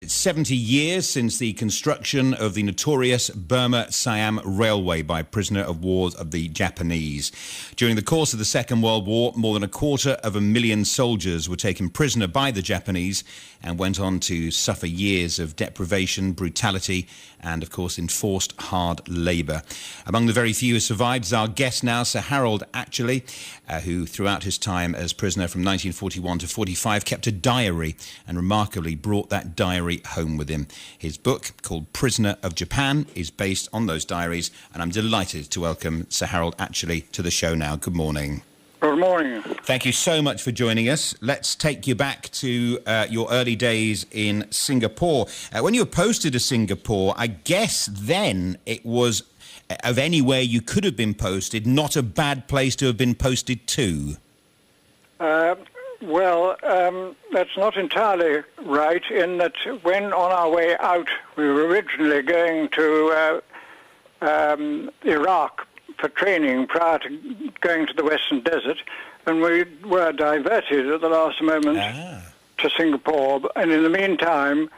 It's 70 years since the construction of the notorious Burma-Siam Railway by prisoner of war of the Japanese. During the course of the Second World War, more than 250,000 soldiers were taken prisoner by the Japanese and went on to suffer years of deprivation, brutality, and, of course, enforced hard labour. Among the very few who survived is our guest now, Sir Harold Atcherley, who, throughout his time as prisoner from 1941 to 45, kept a diary and remarkably brought that diary home with him. His book, called Prisoner of Japan, is based on those diaries, and I'm delighted to welcome Sir Harold Atcherley to the show now. Good morning. Good morning. Thank you so much for joining us. Let's take you back to your early days in Singapore. When you were posted to Singapore, I guess then it was, of anywhere you could have been posted, not a bad place to have been posted to. That's not entirely right, in that when on our way out, we were originally going to Iraq for training prior to going to the Western Desert, and we were diverted at the last moment to Singapore, and in the meantime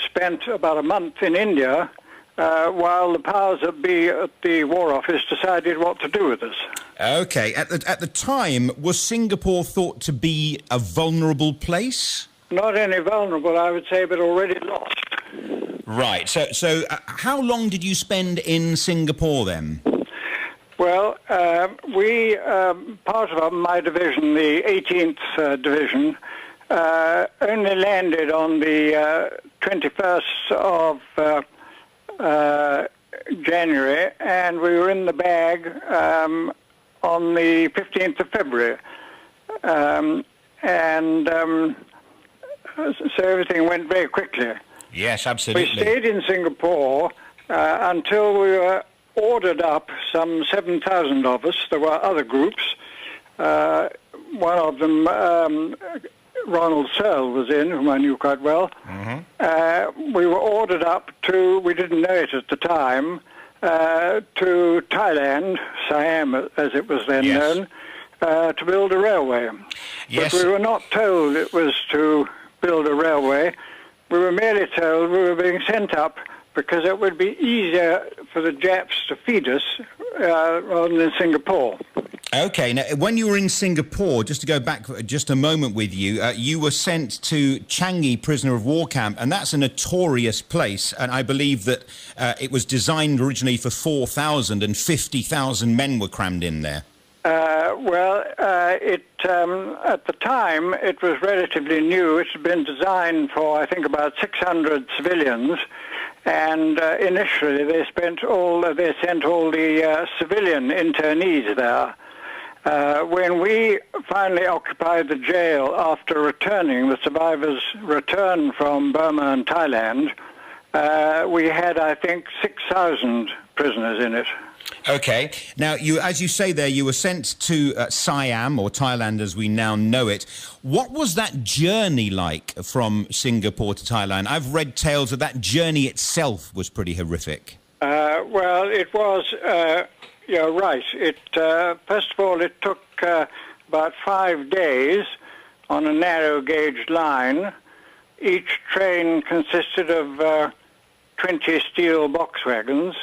spent about a month in India while the powers that be at the War Office decided what to do with us. Okay. At the time, was Singapore thought to be a vulnerable place? Not only vulnerable, I would say, but already lost. Right. So how long did you spend in Singapore then? Well, part of my division, the 18th Division, only landed on the 21st of January, and we were in the bag on the 15th of February. So everything went very quickly. Yes, absolutely. We stayed in Singapore until we were ordered up, some 7,000 of us. There were other groups. One of them, Ronald Searle, was in, whom I knew quite well. Mm-hmm. We were ordered up to, we didn't know it at the time, to Thailand, Siam as it was then known, to build a railway. Yes. But we were not told it was to build a railway. We were merely told we were being sent up because it would be easier for the Japs to feed us rather than Singapore. Okay, now when you were in Singapore, just to go back for just a moment with you, you were sent to Changi prisoner of war camp, and that's a notorious place, and I believe that it was designed originally for 4,000 and 50,000 men were crammed in there. At the time, it was relatively new. It had been designed for, I think, about 600 civilians, and initially they sent all the civilian internees there. When we finally occupied the jail after returning, the survivors returned from Burma and Thailand, we had, I think, 6,000 prisoners in it. Okay. Now, as you say there, you were sent to Siam, or Thailand as we now know it. What was that journey like from Singapore to Thailand? I've read tales of that journey itself was pretty horrific. It was, you're right. First of all, it took about 5 days on a narrow gauge line. Each train consisted of 20 steel box wagons,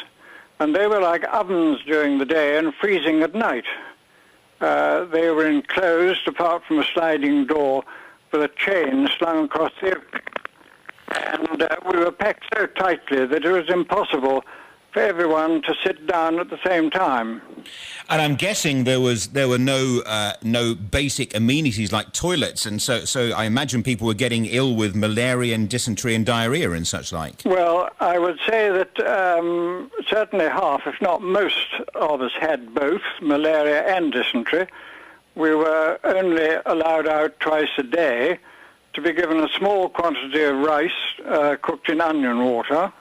and they were like ovens during the day and freezing at night. They were enclosed, apart from a sliding door, with a chain slung across the opening. And we were packed so tightly that it was impossible for everyone to sit down at the same time. And I'm guessing there were no basic amenities like toilets, and so I imagine people were getting ill with malaria and dysentery and diarrhea and such like. Well, I would say that certainly half, if not most of us had both malaria and dysentery. We were only allowed out twice a day to be given a small quantity of rice cooked in onion water.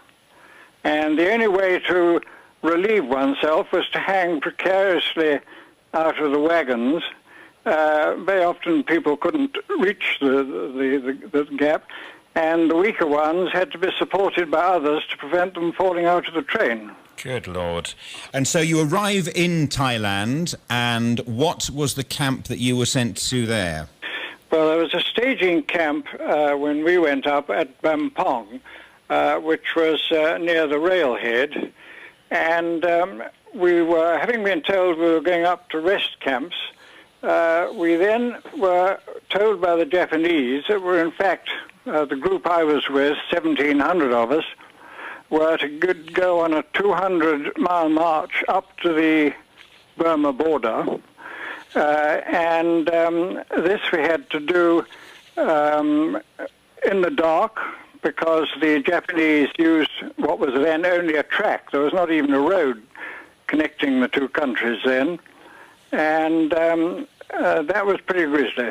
And the only way to relieve oneself was to hang precariously out of the wagons. Very often people couldn't reach the gap, and the weaker ones had to be supported by others to prevent them falling out of the train. Good Lord. And so you arrive in Thailand, and what was the camp that you were sent to there? Well, there was a staging camp when we went up at Bampong, which was near the railhead, and we were, having been told we were going up to rest camps, we then were told by the Japanese that were, in fact, the group I was with, 1,700 of us, were to go on a 200-mile march up to the Burma border, and this we had to do in the dark, because the Japanese used what was then only a track. There was not even a road connecting the two countries then, and that was pretty grisly.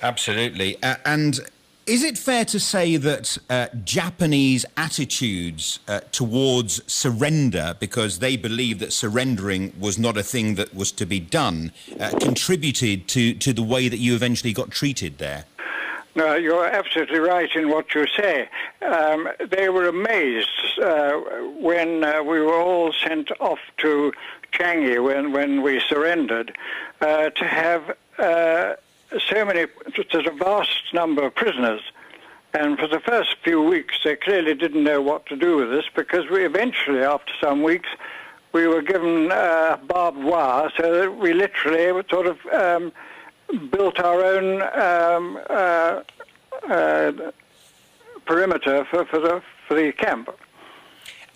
Absolutely. And is it fair to say that Japanese attitudes towards surrender, because they believed that surrendering was not a thing that was to be done, contributed to the way that you eventually got treated there? No, you're absolutely right in what you say. They were amazed when we were all sent off to Changi when we surrendered to have such a vast number of prisoners. And for the first few weeks, they clearly didn't know what to do with us, because we eventually, after some weeks, we were given barbed wire, so that we literally were sort of built our own perimeter for the camp.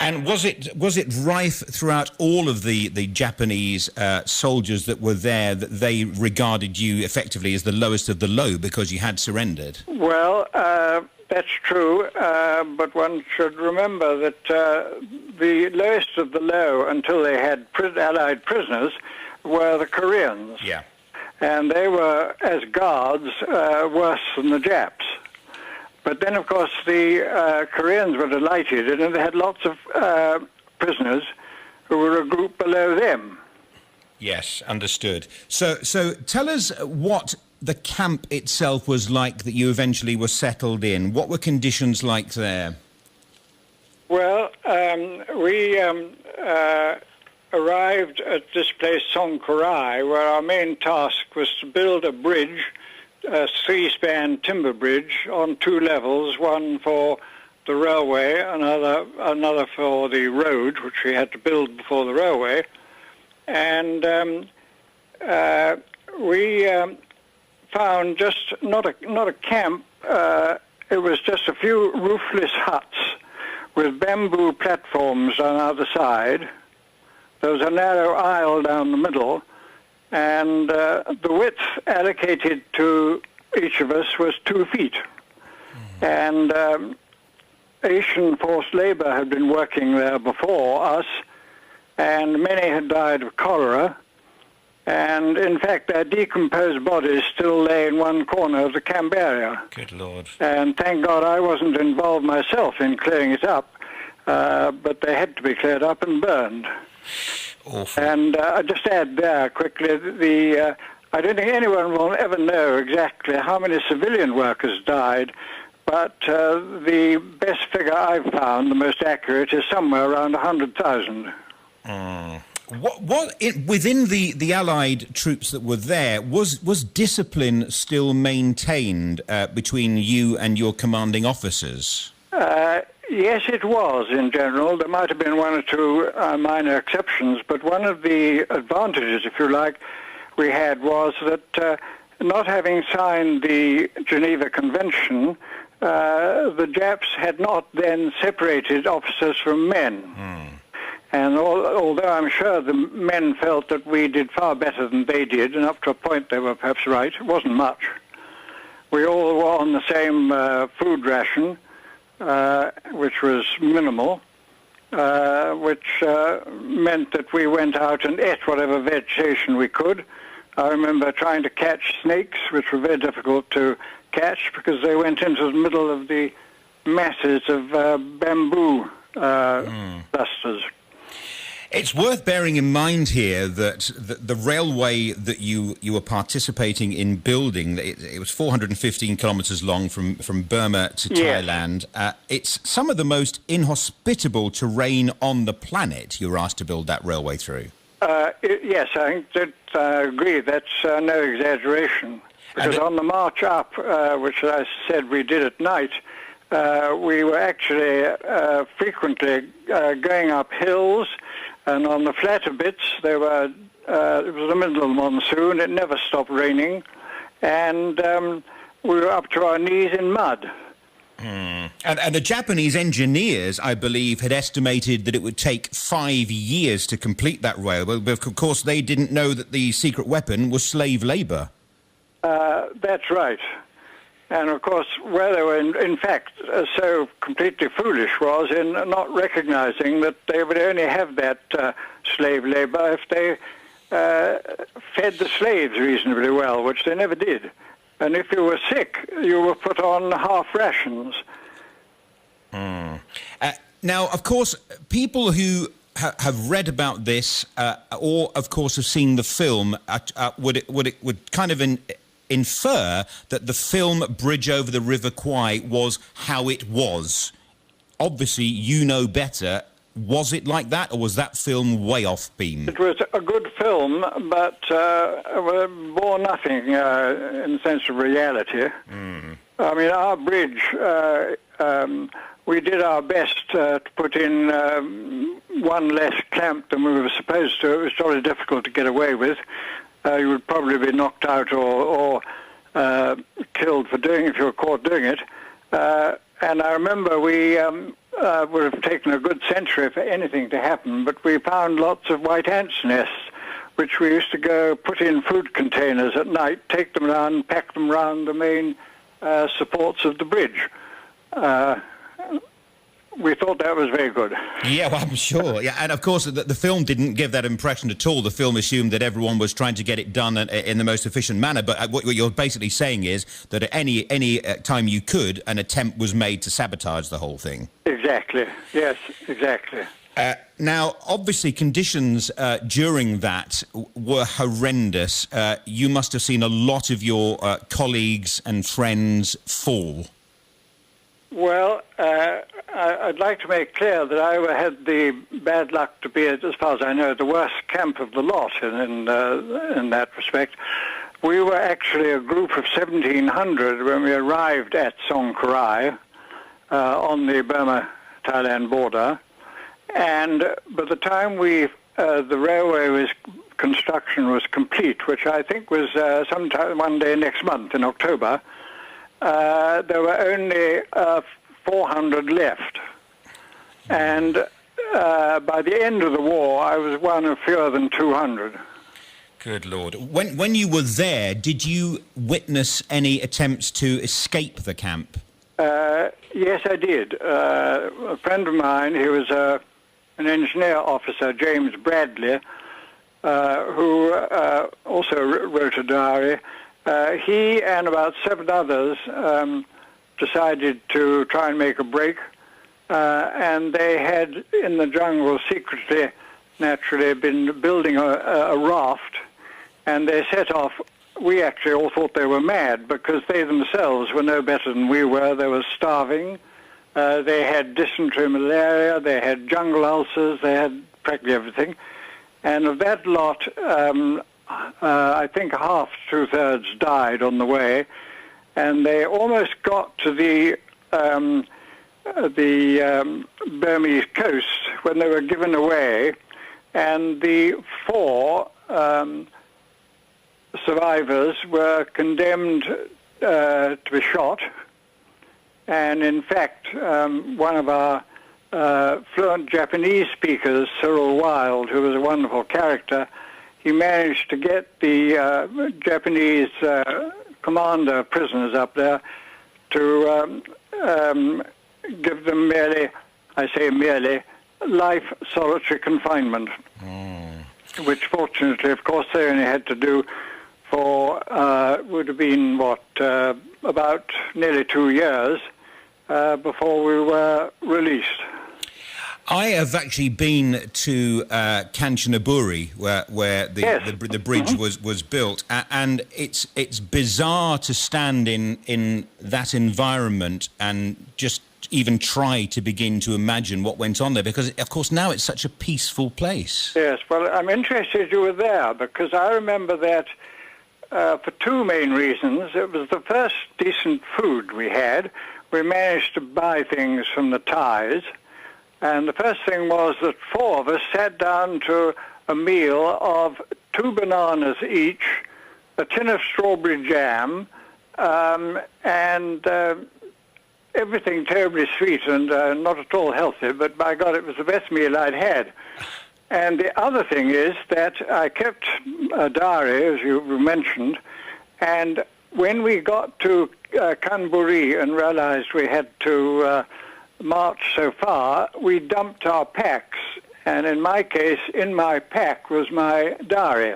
And was it rife throughout all of the Japanese soldiers that were there, that they regarded you effectively as the lowest of the low because you had surrendered? Well, that's true, but one should remember that the lowest of the low, until they had Allied prisoners, were the Koreans. Yeah. And they were, as guards, worse than the Japs. But then, of course, the Koreans were delighted, and they had lots of prisoners who were a group below them. Yes, understood. So tell us what the camp itself was like that you eventually were settled in. What were conditions like there? Well, we arrived at this place, Songkharai, where our main task was to build a bridge, a three-span timber bridge on two levels, one for the railway, another for the road, which we had to build before the railway. And we found just not a camp. It was just a few roofless huts with bamboo platforms on either side. There was a narrow aisle down the middle, and the width allocated to each of us was 2 feet. And Asian forced labor had been working there before us, and many had died of cholera. And in fact, their decomposed bodies still lay in one corner of the camp area. Good Lord. And thank God I wasn't involved myself in clearing it up, but they had to be cleared up and burned. Awful. And I'll just add there quickly, I don't think anyone will ever know exactly how many civilian workers died, but the best figure I've found, the most accurate, is somewhere around 100,000. Within the Allied troops that were there, was discipline still maintained between you and your commanding officers? Yes, it was in general. There might have been one or two minor exceptions, but one of the advantages, if you like, we had was that not having signed the Geneva Convention, the Japs had not then separated officers from men. And although I'm sure the men felt that we did far better than they did, and up to a point they were perhaps right, it wasn't much. We all were on the same food ration, which was minimal, which meant that we went out and ate whatever vegetation we could. I remember trying to catch snakes, which were very difficult to catch because they went into the middle of the masses of bamboo clusters. It's worth bearing in mind here that the railway that you were participating in building, it was 415 kilometres long from Burma to Thailand. It's some of the most inhospitable terrain on the planet you were asked to build that railway through. Yes, I think that I agree. That's no exaggeration. Because on the march up, which I said we did at night, we were actually frequently going up hills, and on the flatter bits there were. It was the middle of the monsoon. It never stopped raining, and we were up to our knees in mud. And the Japanese engineers, I believe, had estimated that it would take 5 years to complete that railway, but of course they didn't know that the secret weapon was slave labour. That's right. And of course, where they were in fact so completely foolish was in not recognising that they would only have that slave labour if they fed the slaves reasonably well, which they never did. And if you were sick, you were put on half rations. Now, of course, people who have read about this or, of course, have seen the film would kind of infer that the film Bridge Over the River Kwai was how it was. Obviously, you know better. Was it like that, or was that film way off beam? It was a good film, but bore nothing in the sense of reality. I mean, our bridge, we did our best to put in one less clamp than we were supposed to. It was jolly difficult to get away with. You would probably be knocked out or killed for doing if you were caught doing it. And I remember we would have taken a good century for anything to happen, but we found lots of white ants' nests, which we used to go put in food containers at night, take them around, pack them around the main supports of the bridge. We thought that was very good. Yeah, well, I'm sure. Yeah, and of course, the film didn't give that impression at all. The film assumed that everyone was trying to get it done in the most efficient manner. But what you're basically saying is that at any time you could, an attempt was made to sabotage the whole thing. Exactly. Yes, exactly. Now, obviously, conditions during that were horrendous. You must have seen a lot of your colleagues and friends fall. Well, I'd like to make clear that I had the bad luck to be, as far as I know, the worst camp of the lot in that respect. We were actually a group of 1,700 when we arrived at Songkrai on the Burma-Thailand border. And by the time the railway construction was complete, which I think was sometime one day next month in October, there were only 400 left. And by the end of the war, I was one of fewer than 200. Good Lord. When you were there, did you witness any attempts to escape the camp? Yes, I did. A friend of mine, he was an engineer officer, James Bradley, who also wrote a diary. He and about 7 others decided to try and make a break, and they had, in the jungle, secretly, naturally, been building a raft, and they set off. We actually all thought they were mad, because they themselves were no better than we were. They were starving. They had dysentery, malaria, they had jungle ulcers, they had practically everything. And of that lot, I think half, 2/3 died on the way, and they almost got to the Burmese coast when they were given away, and the 4 survivors were condemned to be shot. And in fact, one of our fluent Japanese speakers, Cyril Wilde, who was a wonderful character, he managed to get the Japanese commander prisoners up there to give them merely, I say merely, life solitary confinement, which fortunately, of course, they only had to do for, would have been, about nearly 2 years before we were released. I have actually been to Kanchanaburi, where the bridge was built, and it's bizarre to stand in that environment and just even try to begin to imagine what went on there, because of course now it's such a peaceful place. Yes, well, I'm interested you were there, because I remember that for two main reasons. It was the first decent food we had. We managed to buy things from the Thais. And the first thing was that four of us sat down to a meal of 2 bananas each, a tin of strawberry jam, and everything terribly sweet and not at all healthy, but by God, it was the best meal I'd had. And the other thing is that I kept a diary, as you mentioned, and when we got to Kanburi and realized we had to march so far, we dumped our packs. And in my case, in my pack was my diary.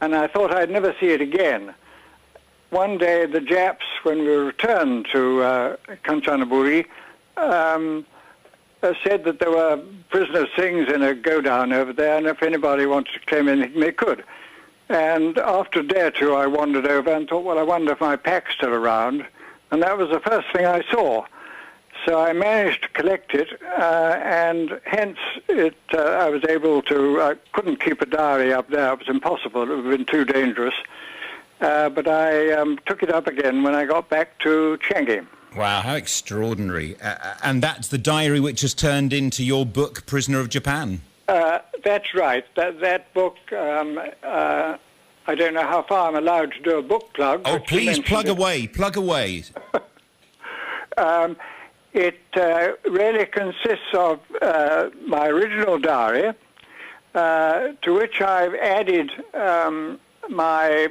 And I thought I'd never see it again. One day, the Japs, when we returned to Kanchanaburi, said that there were prisoner things in a go-down over there, and if anybody wanted to claim anything, they could. And after a day or two, I wandered over and thought, well, I wonder if my pack's still around. And that was the first thing I saw. So I managed to collect it, and hence I was able to, I couldn't keep a diary up there. It was impossible. It would have been too dangerous. But I took it up again when I got back to Changi. Wow, how extraordinary. And that's the diary which has turned into your book, Prisoner of Japan. That's right. That book, I don't know how far I'm allowed to do a book plug. Oh, please, plug away. It really consists of my original diary, to which I've added my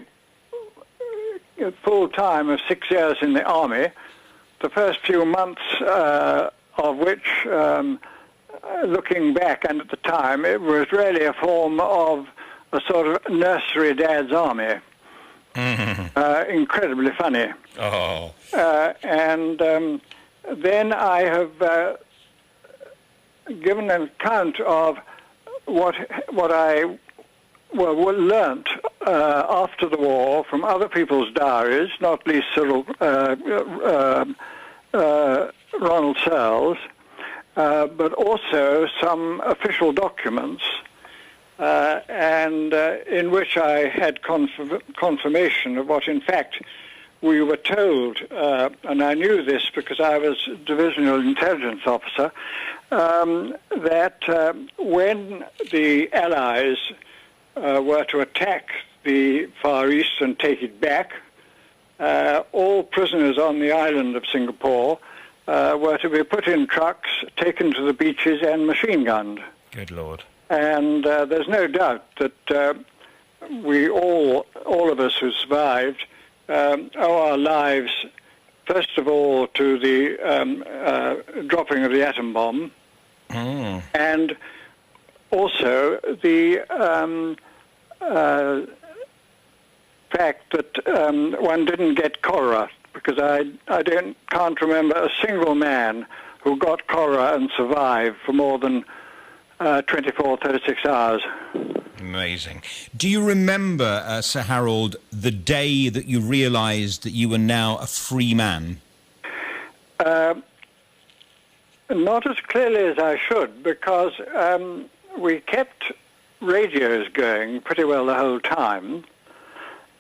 full time of 6 years in the army, the first few months of which, looking back and at the time, it was really a form of a sort of nursery dad's army. Mm-hmm. Incredibly funny. Oh. And then I have given an account of what I learnt after the war from other people's diaries, not least Ronald Searle's, but also some official documents, and in which I had confirmation of what, in fact, we were told, and I knew this because I was divisional intelligence officer, that when the Allies were to attack the Far East and take it back, all prisoners on the island of Singapore were to be put in trucks, taken to the beaches and machine gunned. Good Lord. And there's no doubt that we all of us who survived, owe our lives, first of all, to the dropping of the atom bomb, and also the fact that one didn't get cholera, because I can't remember a single man who got cholera and survived for more than 24, 36 hours. Amazing. Do you remember, Sir Harold, the day that you realised that you were now a free man? Not as clearly as I should, because we kept radios going pretty well the whole time.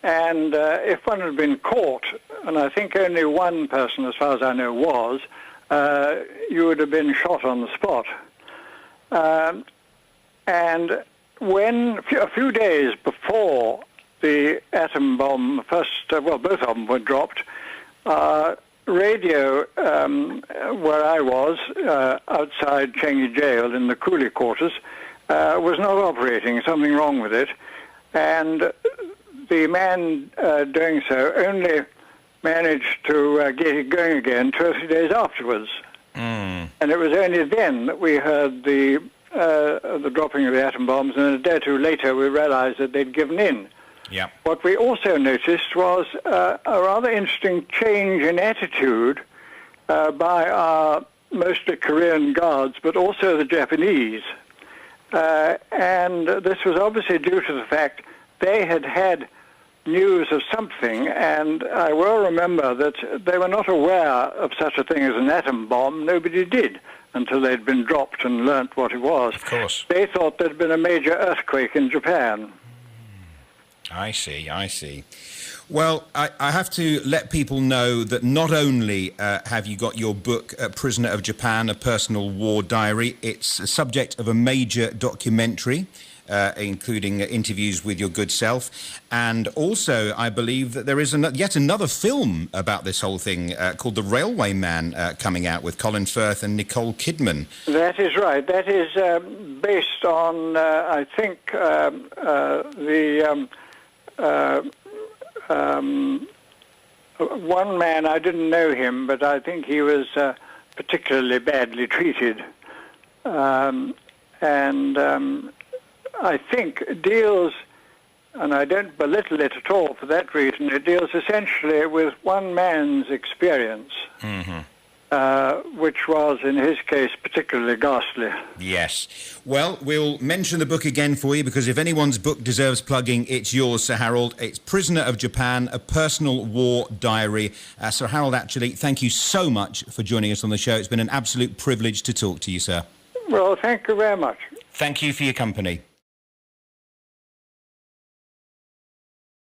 And if one had been caught, and I think only one person, as far as I know, was, you would have been shot on the spot. And when, a few days before the atom bomb both of them were dropped, radio, where I was, outside Changi Jail in the coolie quarters, was not operating, something wrong with it. And the man doing so only managed to get it going again 2 or 3 days afterwards. And it was only then that we heard the dropping of the atom bombs, and a day or two later we realized that they'd given in. Yeah. What we also noticed was a rather interesting change in attitude by our mostly Korean guards, but also the Japanese. And this was obviously due to the fact they had news of something, and I well remember that they were not aware of such a thing as an atom bomb. Nobody did until they'd been dropped and learnt what it was. Of course. They thought there'd been a major earthquake in Japan. I see. Well, I have to let people know that not only have you got your book, Prisoner of Japan, A Personal War Diary, it's a subject of a major documentary, including interviews with your good self. And also, I believe that there is yet another film about this whole thing called The Railway Man coming out with Colin Firth and Nicole Kidman. That is right. That is based on, I think, one man, I didn't know him, but I think he was particularly badly treated. I think it deals, and I don't belittle it at all for that reason, it deals essentially with one man's experience, which was, in his case, particularly ghastly. Yes. Well, we'll mention the book again for you, because if anyone's book deserves plugging, it's yours, Sir Harold. It's Prisoner of Japan, A Personal War Diary. Sir Harold Atcherley, thank you so much for joining us on the show. It's been an absolute privilege to talk to you, sir. Well, thank you very much. Thank you for your company.